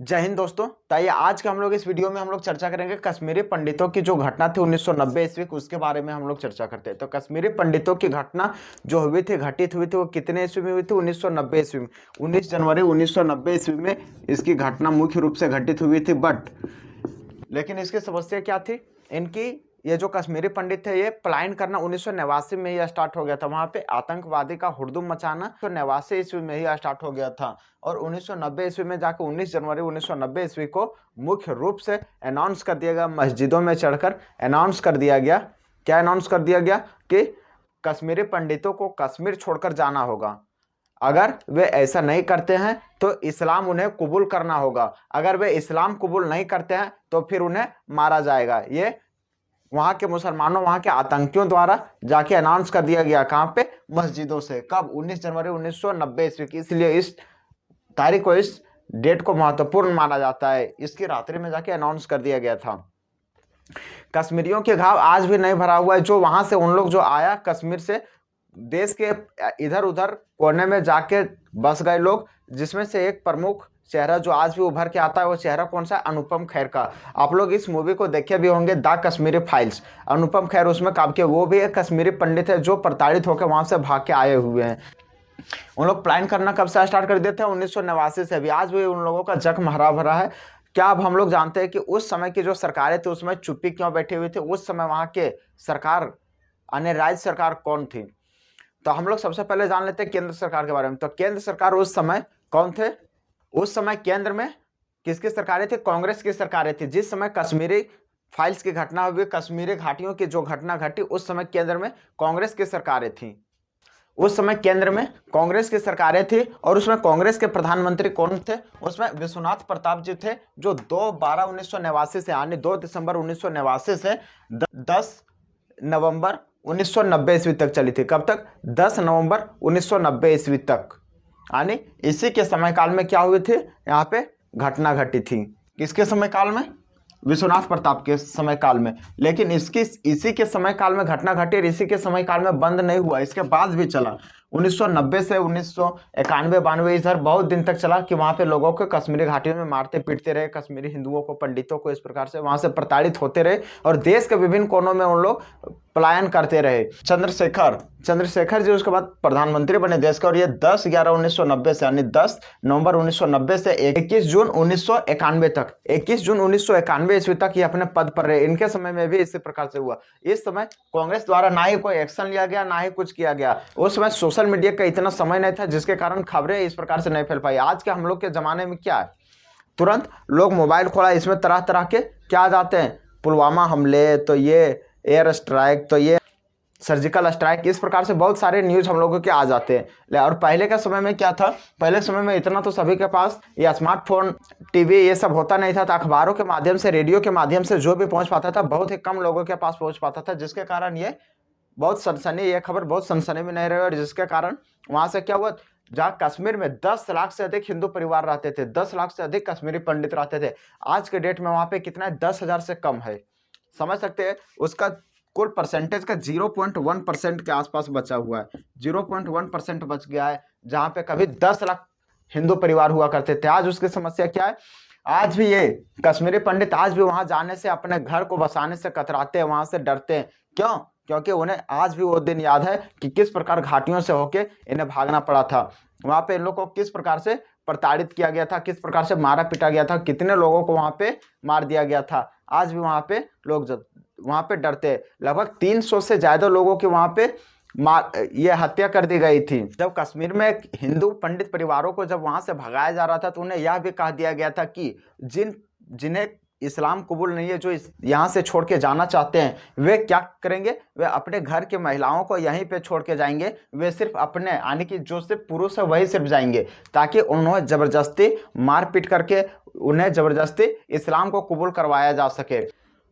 जय हिंद दोस्तों। ताइए आज के हम लोग इस वीडियो में हम लोग चर्चा करेंगे कश्मीरी पंडितों की जो घटना थी 1990 ईस्वी की, उसके बारे में हम लोग चर्चा करते हैं। तो कश्मीरी पंडितों की घटना जो हुई थी, घटित हुई थी, वो कितने ईस्वी में हुई थी? 1990 ईस्वी में। 19 जनवरी 1990 ईस्वी में इसकी घटना मुख्य रूप से घटित हुई थी। लेकिन इसकी समस्या क्या थी? इनकी ये जो कश्मीरी पंडित थे, ये पलायन करना 1989 में ही स्टार्ट हो गया था। वहां पे आतंकवादी का हुड़दुम मचाना तो 89 ईस्वी में ही स्टार्ट हो गया था, और 1990 ईस्वी में जाकर 19 जनवरी 1990 ईस्वी को मुख्य रूप से अनाउंस कर दिया गया, मस्जिदों में चढ़कर अनाउंस कर दिया गया। क्या अनाउंस कर दिया गया? कि कश्मीरी पंडितों को कश्मीर छोड़कर जाना होगा। अगर वे ऐसा नहीं करते हैं तो इस्लाम उन्हें कबूल करना होगा। अगर वे इस्लाम कबूल नहीं करते हैं तो फिर उन्हें मारा जाएगा। ये वहां के मुसलमानों, वहां के आतंकियों द्वारा जाके अनाउंस कर दिया गया। कहां पे? मस्जिदों से। कब? 19 जनवरी 1990 ईस्वी की। इसलिए इस तारीख को, इस डेट को महत्वपूर्ण माना जाता है। इसकी रात्रि में जाके अनाउंस कर दिया गया था। कश्मीरियों के घाव आज भी नहीं भरा हुआ है। जो वहां से उन लोग जो आया कश्मीर से, देश के इधर उधर कोने में जाके बस गए लोग, जिसमें से एक प्रमुख चेहरा जो आज भी उभर के आता है, वो चेहरा कौन सा? अनुपम खेर का। आप लोग इस मूवी को देखे भी होंगे, द कश्मीरी फाइल्स। अनुपम खेर उसमें काम किया। वो भी एक कश्मीरी पंडित है जो प्रताड़ित होकर वहां से भाग के आए हुए हैं। उन लोग प्लान करना कब से स्टार्ट कर देते हैं? 1989 से। भी आज भी उन लोगों का जख्म हरा भरा है। क्या अब हम लोग जानते हैं कि उस समय की जो सरकारें थी उसमें चुप्पी क्यों बैठी हुई थी? उस समय वहां के सरकार, अन्य राज्य सरकार कौन थी? तो हम लोग सबसे पहले जान लेते हैं केंद्र सरकार के बारे में। तो केंद्र सरकार उस समय कौन थे? उस समय केंद्र में किसकी सरकारें थी? कांग्रेस की सरकारें थी। जिस समय कश्मीरी फाइल्स की घटना हुई, कश्मीरी घाटियों की जो घटना घटी, उस समय केंद्र में कांग्रेस की सरकारें थी। उस समय केंद्र में कांग्रेस की सरकारें थी, और उसमें कांग्रेस के प्रधानमंत्री कौन थे? उसमें विश्वनाथ प्रताप जी थे, जो 2/12/1989 से, यानी 2 दिसंबर 1989 से 10 नवंबर 1990 ईस्वी तक चली थी। कब तक? 10 नवंबर 1990 ईस्वी तक। यानी इसी के समय काल में क्या हुई थी? यहाँ पे घटना घटी थी। किसके समय काल में? विश्वनाथ प्रताप के समय काल में। लेकिन इसी के समय काल में घटना घटी, और इसी के समय काल में बंद नहीं हुआ, इसके बाद भी चला। 1990 से 1991-92 इधर बहुत दिन तक चला कि वहां पे लोगों को कश्मीरी घाटियों में मारते पीटते रहे, कश्मीरी हिंदुओं को, पंडितों को, इस प्रकार से वहां से प्रताड़ित होते रहे, और देश के विभिन्न कोनों में उन लोग पलायन करते रहे। चंद्रशेखर जी उसके बाद प्रधानमंत्री बने देश का, और ये 10/11/1990 से, यानी 10 नवंबर 1990 से 21 जून 1991 तक, 21 जून 1991 ईस्वी तक ये अपने पद पर रहे। इनके समय में भी इसी प्रकार से हुआ। इस समय कांग्रेस द्वारा ना ही कोई एक्शन लिया गया, ना ही कुछ किया गया। उस समय सोशल मीडिया का इतना समय नहीं था, जिसके कारण खबरें इस प्रकार से नहीं फैल पाई। आज के हम लोग के जमाने में क्या है? तुरंत लोग मोबाइल खोला, इसमें तरह तरह के क्या आ जाते हैं? पुलवामा हमले, तो ये एयर स्ट्राइक, तो ये सर्जिकल स्ट्राइक, इस प्रकार से बहुत सारे न्यूज हम लोगों के आ जाते हैं। और पहले के समय में क्या था? पहले समय में इतना तो सभी के पास ये स्मार्टफोन, टीवी, ये सब होता नहीं था। तो अखबारों के माध्यम से, रेडियो के माध्यम से जो भी पहुंच पाता था, बहुत ही कम लोगों के पास पहुंच पाता था, जिसके कारण ये खबर बहुत सनसनी में नहीं रही। और जिसके कारण वहां से क्या हुआ? जहाँ कश्मीर में 10 लाख से अधिक हिंदू परिवार रहते थे, 10 लाख से अधिक कश्मीरी पंडित रहते थे। आज के डेट में वहां पे कितना है? 10,000 से कम है। समझ सकते हैं? उसका कुल परसेंटेज का 0.1% के आसपास बचा हुआ है। 0.1% बच गया है, जहां पे कभी 10 लाख हिंदू परिवार हुआ करते थे। आज उसकी समस्या क्या है? आज भी ये कश्मीरी पंडित आज भी वहां जाने से, अपने घर को बसाने से कतराते हैं, वहां से डरते हैं। क्यों? क्योंकि उन्हें आज भी वो दिन याद है कि किस प्रकार घाटियों से होके इन्हें भागना पड़ा था। वहां पे इन लोगों को किस प्रकार से प्रताड़ित किया गया था, किस प्रकार से मारा पीटा गया था, कितने लोगों को वहां पे मार दिया गया था। आज भी वहां पे लोग वहां पे डरते हैं। लगभग 300 से ज्यादा लोगों की वहां पे ये हत्या कर दी गई थी। जब कश्मीर में हिंदू पंडित परिवारों को जब वहां से भगाया जा रहा था, तो उन्हें यह भी कह दिया गया था कि जिन्हें इस्लाम कबूल नहीं है, जो यहाँ से छोड़ के जाना चाहते हैं, वे क्या करेंगे? वे अपने घर की महिलाओं को यहीं पे छोड़ के जाएंगे। वे सिर्फ अपने, यानी कि जो सिर्फ पुरुष है वही सिर्फ जाएंगे, ताकि उन्हें जबरदस्ती मारपीट करके उन्हें जबरदस्ती इस्लाम को कबूल करवाया जा सके।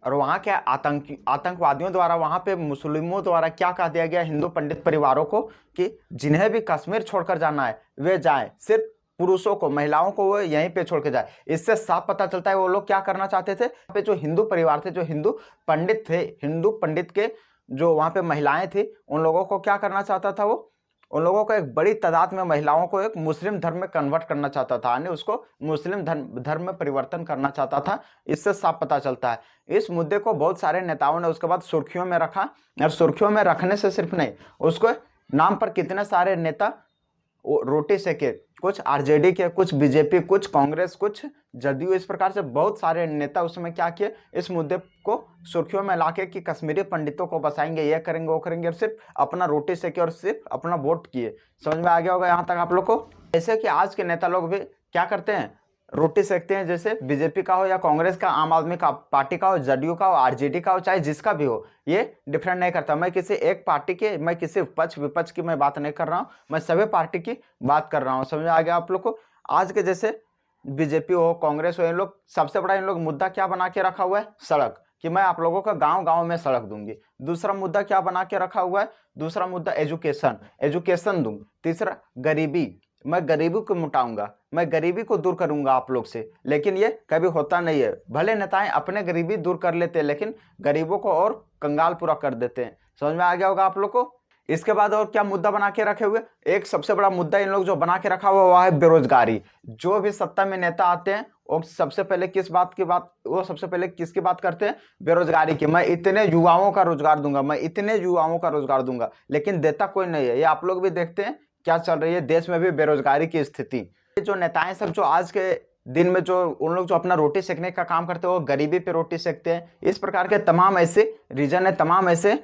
और वहाँ के आतंकवादियों द्वारा, वहाँ पे मुस्लिमों द्वारा क्या कह दिया गया हिंदू पंडित परिवारों को कि जिन्हें भी कश्मीर छोड़कर जाना है वे जाएं, सिर्फ पुरुषों को, महिलाओं को वो यहीं पे छोड़ के जाए। इससे साफ पता चलता है वो लोग क्या करना चाहते थे। पे जो हिंदू परिवार थे, जो हिंदू पंडित थे, हिंदू पंडित के जो वहाँ पे महिलाएं थी, उन लोगों को क्या करना चाहता था वो? उन लोगों को एक बड़ी तादाद में महिलाओं को एक मुस्लिम धर्म में कन्वर्ट करना चाहता था, यानी उसको मुस्लिम धर्म में परिवर्तन करना चाहता था। इससे साफ पता चलता है। इस मुद्दे को बहुत सारे नेताओं ने उसके बाद सुर्खियों में रखा, और सुर्खियों में रखने से सिर्फ नहीं, उसको नाम पर कितने सारे नेता रोटी सेके, कुछ आरजेडी के, कुछ बीजेपी, कुछ कांग्रेस, कुछ जदयू, इस प्रकार से बहुत सारे नेता उस समय क्या किए, इस मुद्दे को सुर्खियों में लाके कि कश्मीरी पंडितों को बसाएंगे, ये करेंगे, वो करेंगे, और सिर्फ अपना रोटी सेके और सिर्फ अपना वोट किए। समझ में आ गया होगा यहाँ तक आप लोग को। ऐसे कि आज के नेता लोग भी क्या करते हैं, रोटी सेकते हैं, जैसे बीजेपी का हो या कांग्रेस का, आम आदमी का पार्टी का हो, जदयू का हो, आरजेडी का हो, चाहे जिसका भी हो, ये डिफरेंट नहीं करता। मैं किसी एक पार्टी के, मैं किसी पक्ष विपक्ष की मैं बात नहीं कर रहा हूँ, मैं सभी पार्टी की बात कर रहा हूँ। समझ में आ गया आप लोग को। आज के जैसे बीजेपी हो, कांग्रेस हो, इन लोग सबसे बड़ा इन लोग मुद्दा क्या बना के रखा हुआ है, सड़क, कि मैं आप लोगों का गांव गांव में सड़क दूंगी। दूसरा मुद्दा क्या बना के रखा हुआ है, दूसरा मुद्दा एजुकेशन दूं। तीसरा गरीबी, मैं गरीबी को मिटाऊंगा, मैं गरीबी को दूर करूंगा आप लोग से। लेकिन ये कभी होता नहीं है। भले नेताएं अपने गरीबी दूर कर लेते हैं, लेकिन गरीबों को और कंगाल पूरा कर देते हैं। समझ में आ गया होगा आप लोग को। इसके बाद और क्या मुद्दा बना के रखे हुए, एक सबसे बड़ा मुद्दा इन लोग जो बना के रखा हुआ वह है बेरोजगारी। जो भी सत्ता में नेता आते हैं वो सबसे पहले सबसे पहले किसकी बात करते हैं, बेरोजगारी की। मैं इतने युवाओं का रोजगार दूंगा, मैं इतने युवाओं का रोजगार दूंगा, लेकिन देता कोई नहीं है। ये आप लोग भी देखते हैं क्या चल रही है देश में भी बेरोजगारी की स्थिति। जो नेताएं सब जो आज के दिन में जो उन लोग जो अपना रोटी सेकने का काम करते हैं, वो गरीबी पे रोटी सेकते हैं। इस प्रकार के तमाम ऐसे रीजन है, तमाम ऐसे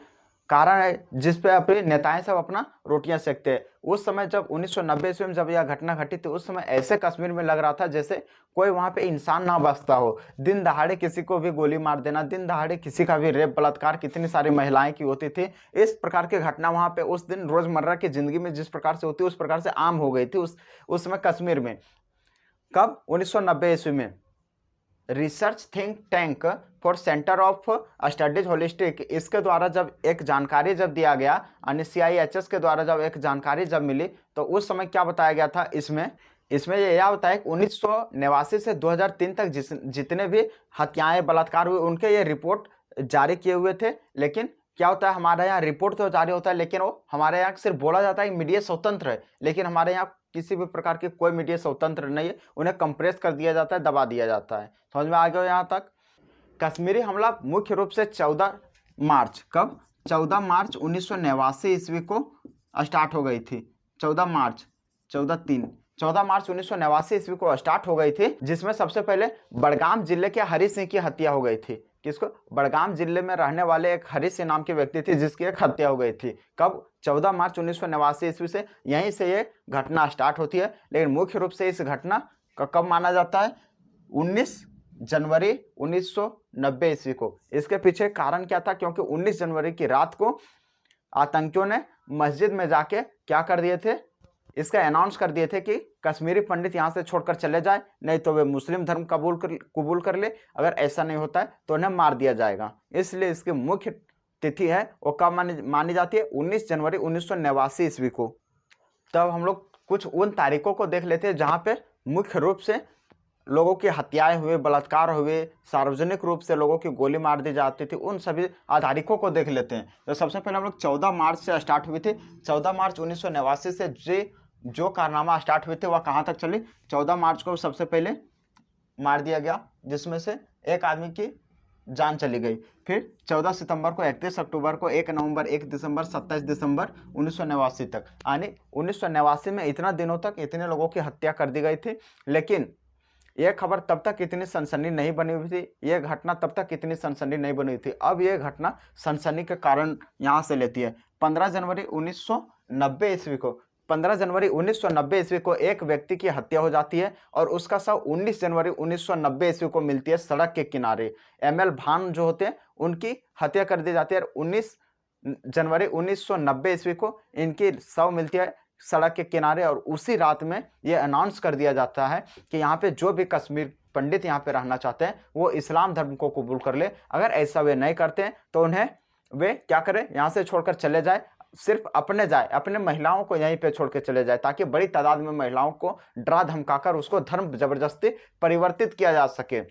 कारण है जिस पे अपने नेताएं सब अपना रोटियां सेकते हैं। उस समय जब 1990 ईस्वी में जब यह घटना घटी थी, उस समय ऐसे कश्मीर में लग रहा था जैसे कोई वहां पे इंसान ना बसता हो। दिन दहाड़े किसी को भी गोली मार देना, दिन दहाड़े किसी का भी रेप बलात्कार कितनी सारी महिलाएं की होती थी। इस प्रकार की घटना वहां पे उस दिन रोजमर्रा की जिंदगी में जिस प्रकार से होती है उस प्रकार से आम हो गई थी उस समय कश्मीर में। कब, 1990 ईस्वी में। Research think tank for centre of studies holistic, इसके द्वारा जब एक जानकारी जब दिया गया, यानी CIHS के द्वारा जब एक जानकारी जब मिली, तो उस समय क्या बताया गया था, इसमें ये यह बताया कि 1989 से 2003 तक जितने भी हत्याएं बलात्कार हुए उनके ये रिपोर्ट जारी किए हुए थे। लेकिन क्या होता है, हमारे यहाँ रिपोर्ट तो जारी होता है, लेकिन वो हमारे यहाँ सिर्फ बोला जाता है कि मीडिया स्वतंत्र है, लेकिन हमारे यहाँ किसी भी प्रकार की कोई मीडिया स्वतंत्र नहीं है। उन्हें कंप्रेस कर दिया जाता है, दबा दिया जाता है। समझ में आ गया यहाँ तक। कश्मीरी हमला मुख्य रूप से 14 मार्च, कब, 14 मार्च 1989 ईस्वी को स्टार्ट हो गई थी। 14 मार्च 1989 ईस्वी को स्टार्ट हो गई थी, जिसमें सबसे पहले बड़गाम जिले के हरि सिंह की हत्या हो गई थी। किसको, बड़गाम जिले में रहने वाले एक हरि सिंह नाम के व्यक्ति थे जिसकी एक हत्या हो गई थी। कब, 14 मार्च 1989 ईस्वी से यहीं से ये घटना स्टार्ट होती है। लेकिन मुख्य रूप से इस घटना का कब माना जाता है, 19 जनवरी 1990 ईस्वी को। इसके पीछे कारण क्या था, क्योंकि 19 जनवरी की रात को आतंकियों ने मस्जिद में जाके क्या कर दिए थे, इसका अनाउंस कर दिए थे कि कश्मीरी पंडित यहाँ से छोड़कर चले जाए, नहीं तो वे मुस्लिम धर्म कबूल कर ले, अगर ऐसा नहीं होता है तो उन्हें मार दिया जाएगा। इसलिए इसकी मुख्य तिथि है वो कब मानी जाती है, 19 जनवरी 1989 ईस्वी को। तब हम लोग कुछ उन तारीखों को देख लेते हैं जहाँ पे मुख्य रूप से लोगों की हत्याएं हुए, बलात्कार हुए, सार्वजनिक रूप से लोगों की गोली मार दी जाती थी। उन सभी तारीखों को देख लेते हैं। तो सबसे पहले हम लोग 14 मार्च से स्टार्ट हुई थी। 14 मार्च 1989 से जो कारनामा स्टार्ट हुए थे वह कहाँ तक चली। 14 मार्च को सबसे पहले मार दिया गया, जिसमें से एक आदमी की जान चली गई। फिर 14 सितंबर को, 31 अक्टूबर को, 1 नवंबर, 1 दिसंबर, 27 दिसंबर 1989 तक, यानी 1989 में इतना दिनों तक इतने लोगों की हत्या कर दी गई थी। लेकिन यह खबर तब तक इतनी सनसनी नहीं बनी हुई थी, यह घटना तब तक इतनी सनसनी नहीं बनी हुई थी। अब यह घटना सनसनी के कारण यहाँ से लेती है। 15 जनवरी 1990 ईस्वी को, 15 जनवरी 1990 ईस्वी को एक व्यक्ति की हत्या हो जाती है और उसका शव 19 जनवरी 1990 ईस्वी को मिलती है सड़क के किनारे। ML भान जो होते हैं उनकी हत्या कर दी जाती है। 19 जनवरी 1990 ईस्वी को इनकी शव मिलती है सड़क के किनारे, और उसी रात में यह अनाउंस कर दिया जाता है कि यहाँ पे जो भी कश्मीर पंडित यहाँ पे रहना चाहते हैं वो इस्लाम धर्म को कबूल कर ले। अगर ऐसा वे नहीं करते हैं तो उन्हें वे क्या करें, यहाँ से छोड़कर चले जाए, सिर्फ अपने जाए, अपने महिलाओं को यहीं पे छोड़ के चले जाए, ताकि बड़ी तादाद में महिलाओं को डरा धमकाकर उसको धर्म जबरदस्ती परिवर्तित किया जा सके।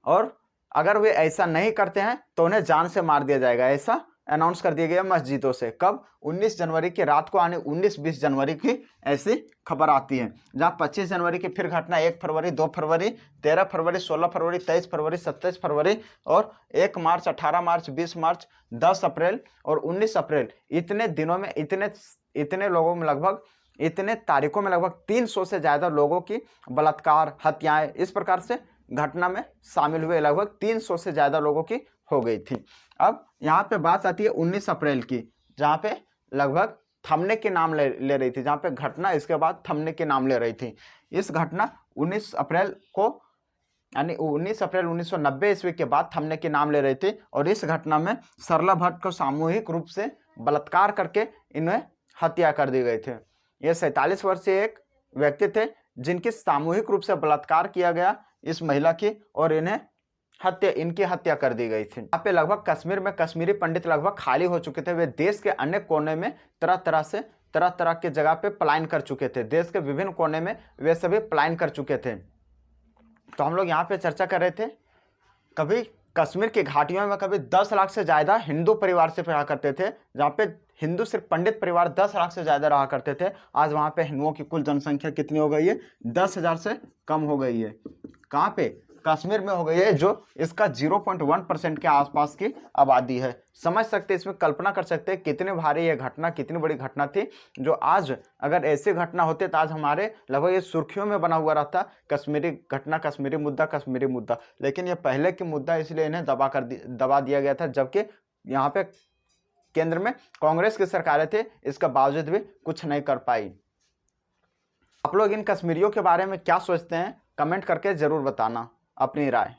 और अगर वे ऐसा नहीं करते हैं तो उन्हें जान से मार दिया जाएगा, ऐसा अनाउंस कर दिया गया मस्जिदों से। कब? 19 जनवरी की रात को, आने 19-20 जनवरी की ऐसी खबर आती है। जहां 25 जनवरी की फिर घटना 1 फरवरी, 2 फरवरी, 13 फरवरी, 16 फरवरी, 23 फरवरी, 27 फरवरी और 1 मार्च, 18 मार्च, 20 मार्च, 10 अप्रैल और 19 अप्रैल। इतने दिनों में इतने लोगों में लगभग, इतने तारीखों में लगभग 300 से ज्यादा लोगों की बलात्कार, हत्याएं इस प्रकार से घटना में शामिल हुए। लगभग 300 से ज्यादा लोगों की हो गई थी। अब यहाँ पे बात आती है 19 अप्रैल की, जहाँ पे लगभग थमने के नाम ले रही थी, जहाँ पे घटना इसके बाद थमने के नाम ले रही थी। इस घटना 19 अप्रैल को, यानी 19 अप्रैल 1990 ईस्वी के बाद थमने के नाम ले रही थी। और इस घटना में सरला भट्ट को सामूहिक रूप से बलात्कार करके इन्हें हत्या कर दी गई थी। ये 47 वर्षीय एक व्यक्ति थे जिनकी सामूहिक रूप से बलात्कार किया गया इस महिला की, और इनकी हत्या कर दी गई थी। यहाँ पे लगभग कश्मीर में कश्मीरी पंडित लगभग खाली हो चुके थे। वे देश के अन्य कोने में तरह तरह के जगह पे पलायन कर चुके थे। देश के विभिन्न कोने में वे सभी पलायन कर चुके थे। तो हम लोग यहाँ पे चर्चा कर रहे थे, कभी कश्मीर की घाटियों में कभी 10 लाख से ज्यादा हिंदू परिवार से रहा करते थे। जहाँ पे हिंदू सिर्फ पंडित परिवार 10 लाख से ज्यादा रहा करते थे। आज वहाँ पे हिंदुओं की कुल जनसंख्या कितनी हो गई है? 10,000 से कम हो गई है। कहाँ पे? कश्मीर में हो गई है, जो इसका 0.1% के आसपास की आबादी है। समझ सकते, इसमें कल्पना कर सकते हैं कितनी भारी ये घटना, कितनी बड़ी घटना थी, जो आज अगर ऐसी घटना होती तो आज हमारे लगभग ये सुर्खियों में बना हुआ रहता, कश्मीरी घटना, कश्मीरी मुद्दा, कश्मीरी मुद्दा। लेकिन ये पहले की मुद्दा, इसलिए इन्हें दबा दिया गया था, जबकि यहाँ पे केंद्र में कांग्रेस की सरकारें थी, इसका बावजूद भी कुछ नहीं कर पाई। आप लोग इन कश्मीरियों के बारे में क्या सोचते हैं? कमेंट करके जरूर बताना अपनी राय।